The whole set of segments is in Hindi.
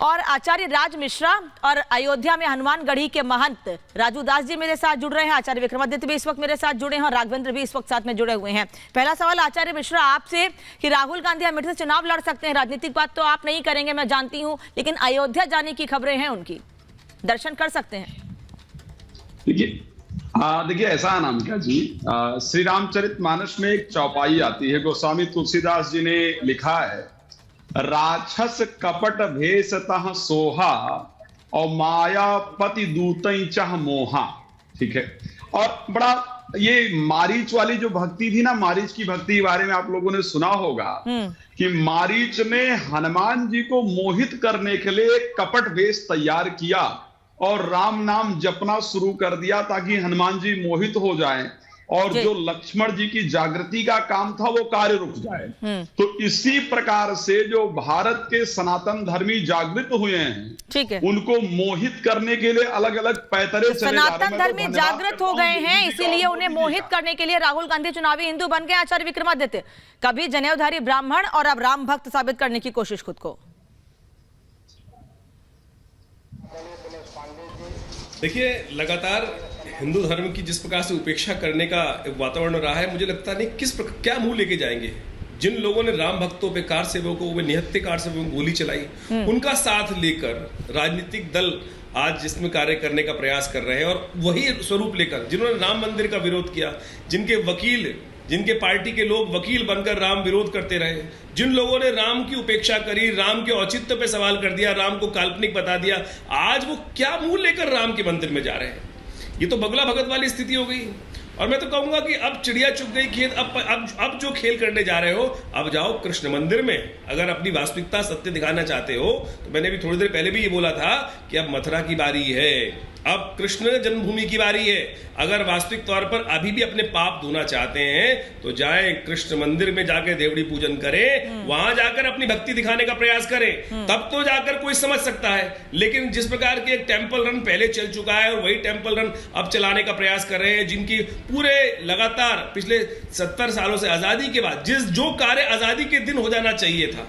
और आचार्य राज मिश्रा और अयोध्या में हनुमानगढ़ी के महंत राजू दास जी मेरे साथ जुड़ रहे हैं। आचार्य विक्रमादित्य भी इस वक्त मेरे साथ जुड़े हैं और राघवेंद्र भी इस वक्त साथ में जुड़े हुए हैं। पहला सवाल आचार्य मिश्रा आपसे कि राहुल गांधी अमेठी से चुनाव लड़ सकते हैं, राजनीतिक बात तो आप नहीं करेंगे मैं जानती हूं, लेकिन अयोध्या जाने की खबरें हैं उनकी, दर्शन कर सकते हैं? देखिए ऐसा है नाम क्या जी, श्री रामचरितमानस में एक चौपाई आती है, गोस्वामी तुलसीदास जी ने लिखा है, राक्षस कपट भेषतः सोहा और मायापति दूतई चह मोहा। ठीक है, और बड़ा ये मारीच वाली जो भक्ति थी ना, मारीच की भक्ति के बारे में आप लोगों ने सुना होगा कि मारीच ने हनुमान जी को मोहित करने के लिए एक कपट वेश तैयार किया और राम नाम जपना शुरू कर दिया ताकि हनुमान जी मोहित हो जाएं और जो लक्ष्मण जी की जागृति का काम था वो कार्य रुक जाए। तो इसी प्रकार से जो भारत के सनातन धर्मी जागृत हुए हैं, ठीक है, उनको मोहित करने के लिए अलग अलग पैतरे चले जा रहे हैं। सनातन धर्मी जागृत हो गए हैं, इसीलिए उन्हें मोहित करने के लिए राहुल गांधी चुनावी हिंदू बन गए। आचार्य विक्रमादित्य, कभी जनेऊधारी ब्राह्मण और अब राम भक्त साबित करने की कोशिश खुद को। देखिए, लगातार हिंदू धर्म की जिस प्रकार से उपेक्षा करने का वातावरण रहा है, मुझे लगता नहीं क्या मुंह लेके जाएंगे। जिन लोगों ने राम भक्तों पे, कार सेवकों पे, निहत्थे कार सेवकों को गोली चलाई, उनका साथ लेकर राजनीतिक दल आज जिसमें कार्य करने का प्रयास कर रहे हैं और वही स्वरूप लेकर जिन्होंने राम मंदिर का विरोध किया, जिनके पार्टी के लोग वकील बनकर राम विरोध करते रहे, जिन लोगों ने राम की उपेक्षा करी, राम के औचित्य पे सवाल कर दिया, राम को काल्पनिक बता दिया, आज वो क्या मुंह लेकर राम के मंदिर में जा रहे हैं? ये तो बगला भगत वाली स्थिति हो गई। और मैं तो कहूंगा कि अब चिड़िया चुग गई खेत। अब जो खेल करने जा रहे हो, अब जाओ कृष्ण मंदिर में। अगर अपनी वास्तविकता सत्य दिखाना चाहते हो तो मैंने भी थोड़ी देर पहले भी ये बोला था कि अब मथुरा की बारी है, अब कृष्ण जन्मभूमि की बारी है। अगर वास्तविक तौर पर अभी भी अपने पाप धोना चाहते हैं तो जाएं कृष्ण मंदिर में जाकर देवड़ी पूजन करें, वहां जाकर अपनी भक्ति दिखाने का प्रयास करें, तब तो जाकर कोई समझ सकता है। लेकिन जिस प्रकार के एक टेम्पल रन पहले चल चुका है और वही टेम्पल रन अब चलाने का प्रयास कर रहे हैं, जिनकी पूरे लगातार पिछले 70 सालों से आजादी के बाद जो कार्य आजादी के दिन हो जाना चाहिए था,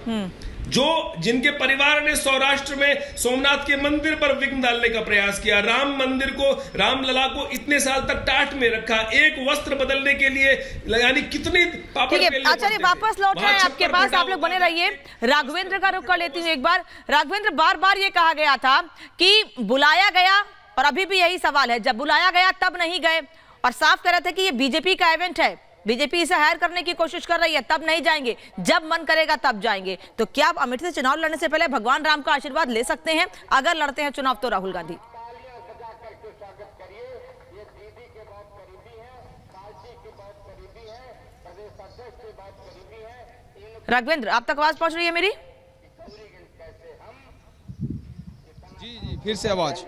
जिनके परिवार ने सौराष्ट्र में सोमनाथ के मंदिर पर विघ्न डालने का प्रयास किया, राम मंदिर को, रामलला को इतने साल तक टाट में रखा, एक वस्त्र बदलने के लिए यानी कितनी पापड़। आचार्य वापस लौट रहे हैं आपके पास, आप लोग बने रहिए। राघवेंद्र का रुख कर लेती हूँ एक बार। राघवेंद्र, बार बार ये कहा गया था कि बुलाया गया और अभी भी यही सवाल है, जब बुलाया गया तब नहीं गए और साफ कह रहे थे कि ये बीजेपी का इवेंट है, बीजेपी इसे हायर करने की कोशिश कर रही है, तब नहीं जाएंगे, जब मन करेगा तब जाएंगे। तो क्या आप अमेठी से चुनाव लड़ने से पहले भगवान राम का आशीर्वाद ले सकते हैं अगर लड़ते हैं चुनाव तो राहुल गांधी? राघवेंद्र, आप तक आवाज पहुंच रही है मेरी? जी, फिर से आवाज।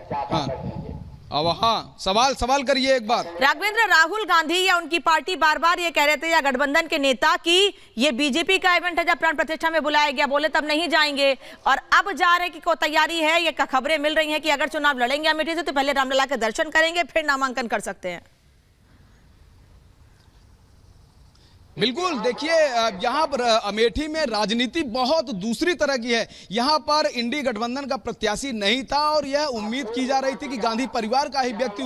हाँ, सवाल करिए एक बार। राघवेंद्र, राहुल गांधी या उनकी पार्टी बार बार ये कह रहे थे, या गठबंधन के नेता, कि ये बीजेपी का इवेंट है, जब प्राण प्रतिष्ठा में बुलाया गया बोले तब नहीं जाएंगे, और अब जा रहे कि कोई तैयारी है। ये खबरें मिल रही हैं कि अगर चुनाव लड़ेंगे अमेठी से तो पहले रामलला के दर्शन करेंगे, फिर नामांकन कर सकते हैं। बिल्कुल, देखिए यहाँ पर अमेठी में राजनीति बहुत दूसरी तरह की है। यहाँ पर इंडी गठबंधन का प्रत्याशी नहीं था और यह उम्मीद की जा रही थी कि गांधी परिवार का ही व्यक्ति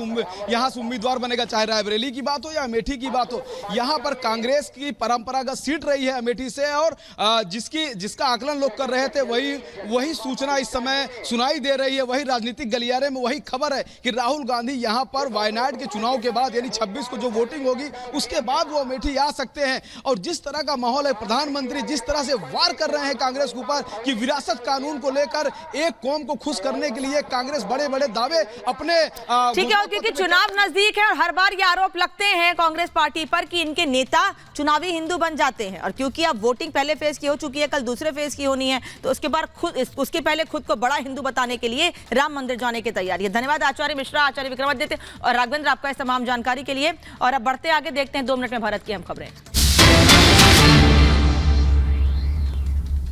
यहाँ से उम्मीदवार बनेगा, चाहे रायबरेली की बात हो या अमेठी की बात हो। यहाँ पर कांग्रेस की परंपरागत सीट रही है अमेठी से, और जिसका आकलन लोग कर रहे थे वही सूचना इस समय सुनाई दे रही है। वही राजनीतिक गलियारे में वही खबर है कि राहुल गांधी यहाँ पर वायनाड के चुनाव के बाद, यानी 26 को जो वोटिंग होगी उसके बाद वो अमेठी आ सकते हैं। और जिस तरह का माहौल है, प्रधानमंत्री जिस तरह से वार कर रहे हैं कांग्रेस के ऊपर कि विरासत कानून को लेकर एक कौम को खुश करने के लिए कांग्रेस बड़े बड़े दावे अपने, ठीक है, और क्योंकि चुनाव नजदीक है और हर बार ये आरोप लगते हैं कांग्रेस पार्टी पर कि इनके नेता चुनावी हिंदू बन जाते हैं, और क्योंकि अब वोटिंग पहले फेज की हो चुकी है, कल दूसरे फेज की होनी है, तो उसके पहले खुद को बड़ा हिंदू बताने के लिए राम मंदिर जाने की तैयारी है। धन्यवाद आचार्य मिश्रा, आचार्य विक्रमादित्य और राघवेंद्र, आपका इस तमाम जानकारी के लिए। और अब बढ़ते आगे, देखते हैं 2 मिनट में भारत की अहम खबरें।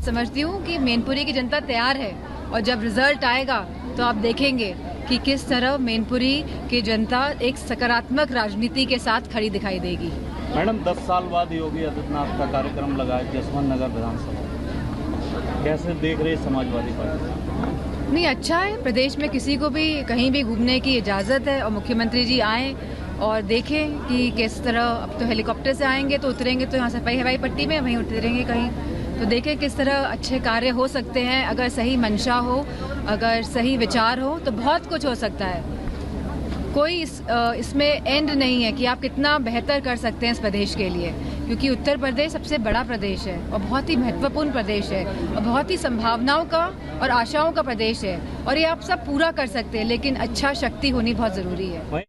समझती हूँ कि मैनपुरी की जनता तैयार है और जब रिजल्ट आएगा तो आप देखेंगे कि किस तरह मैनपुरी की जनता एक सकारात्मक राजनीति के साथ खड़ी दिखाई देगी। मैडम, 10 साल बाद योगी आदित्यनाथ का कार्यक्रम लगा है जसवंत नगर विधानसभा, कैसे देख रहे समाजवादी पार्टी? नहीं, अच्छा है। प्रदेश में किसी को भी कहीं भी घूमने की इजाज़त है और मुख्यमंत्री जी आए और देखें कि किस तरह। अब तो हेलीकॉप्टर से आएंगे तो उतरेंगे तो यहाँ से हवाई पट्टी में, वहीं उतरेंगे कहीं, तो देखें किस तरह अच्छे कार्य हो सकते हैं। अगर सही मंशा हो, अगर सही विचार हो तो बहुत कुछ हो सकता है। कोई इसमें एंड नहीं है कि आप कितना बेहतर कर सकते हैं इस प्रदेश के लिए, क्योंकि उत्तर प्रदेश सबसे बड़ा प्रदेश है और बहुत ही महत्वपूर्ण प्रदेश है और बहुत ही संभावनाओं का और आशाओं का प्रदेश है, और ये आप सब पूरा कर सकते हैं, लेकिन अच्छा शक्ति होनी बहुत ज़रूरी है।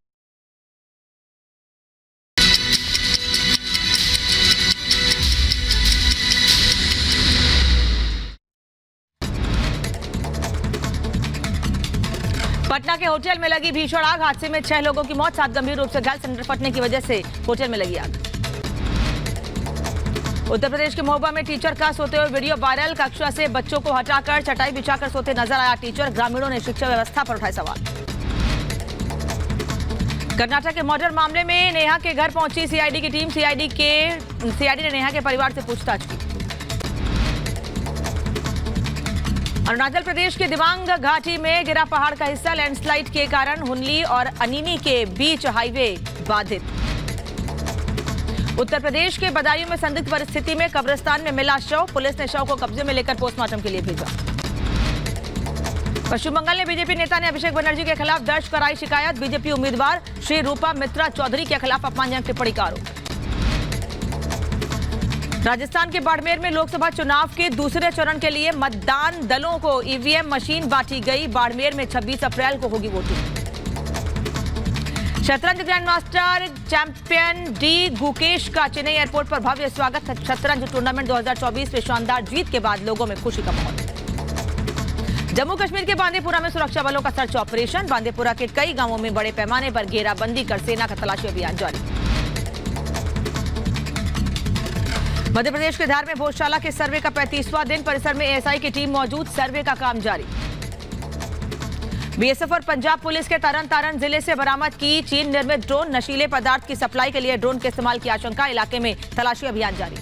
पटना के होटल में लगी भीषण आग, हादसे में 6 लोगों की मौत, 7 गंभीर रूप से घायल। सिलेंडर फटने की वजह से होटल में लगी आग। उत्तर प्रदेश के महोबा में टीचर का सोते हुए वीडियो वायरल, कक्षा से बच्चों को हटाकर चटाई बिछाकर सोते नजर आया टीचर, ग्रामीणों ने शिक्षा व्यवस्था पर उठाए सवाल। कर्नाटक के मर्डर मामले में नेहा के घर पहुंची सीआईडी की टीम, सीआईडी ने नेहा के परिवार से पूछताछ की। अरुणाचल प्रदेश के दिबांग घाटी में गिरा पहाड़ का हिस्सा, लैंडस्लाइड के कारण हुनली और अनिनी के बीच हाईवे बाधित। उत्तर प्रदेश के बदायूं में संदिग्ध परिस्थिति में कब्रिस्तान में मिला शव, पुलिस ने शव को कब्जे में लेकर पोस्टमार्टम के लिए भेजा। पश्चिम बंगाल में बीजेपी नेता ने अभिषेक बनर्जी के खिलाफ दर्ज कराई शिकायत, बीजेपी उम्मीदवार श्री रूपा मित्रा चौधरी के खिलाफ अपमानजनक टिप्पणी का आरोप। राजस्थान के बाड़मेर में लोकसभा चुनाव के दूसरे चरण के लिए मतदान दलों को ईवीएम मशीन बांटी गई, बाड़मेर में 26 अप्रैल को होगी वोटिंग। शतरंज grand master champion D Gukesh का चेन्नई एयरपोर्ट पर भव्य स्वागत, शतरंज टूर्नामेंट 2024 में शानदार जीत के बाद लोगों में खुशी का माहौल। जम्मू कश्मीर के बांदीपुरा में सुरक्षा बलों का सर्च ऑपरेशन, बांदीपुरा के कई गांवों में बड़े पैमाने पर घेराबंदी कर सेना का तलाशी अभियान जारी। मध्य प्रदेश के धार में भोजशाला के सर्वे का 35वां दिन, परिसर में एएसआई की टीम मौजूद, सर्वे का काम जारी। बीएसएफ और पंजाब पुलिस के तरन जिले से बरामद की चीन निर्मित ड्रोन, नशीले पदार्थ की सप्लाई के लिए ड्रोन के इस्तेमाल की आशंका, इलाके में तलाशी अभियान जारी।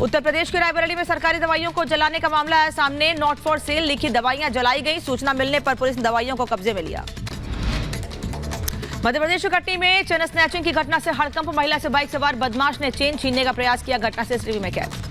उत्तर प्रदेश के रायबरेली में सरकारी दवाइयों को जलाने का मामला है सामने, नॉट फॉर सेल लिखी दवाइयां जलाई गई, सूचना मिलने पर पुलिस ने दवाइयों को कब्जे में लिया। मध्य प्रदेश के कटनी में चेन स्नैचिंग की घटना से हड़कंप, महिला से बाइक सवार बदमाश ने चेन छीनने का प्रयास किया, घटना सीसीटीवी में कैद।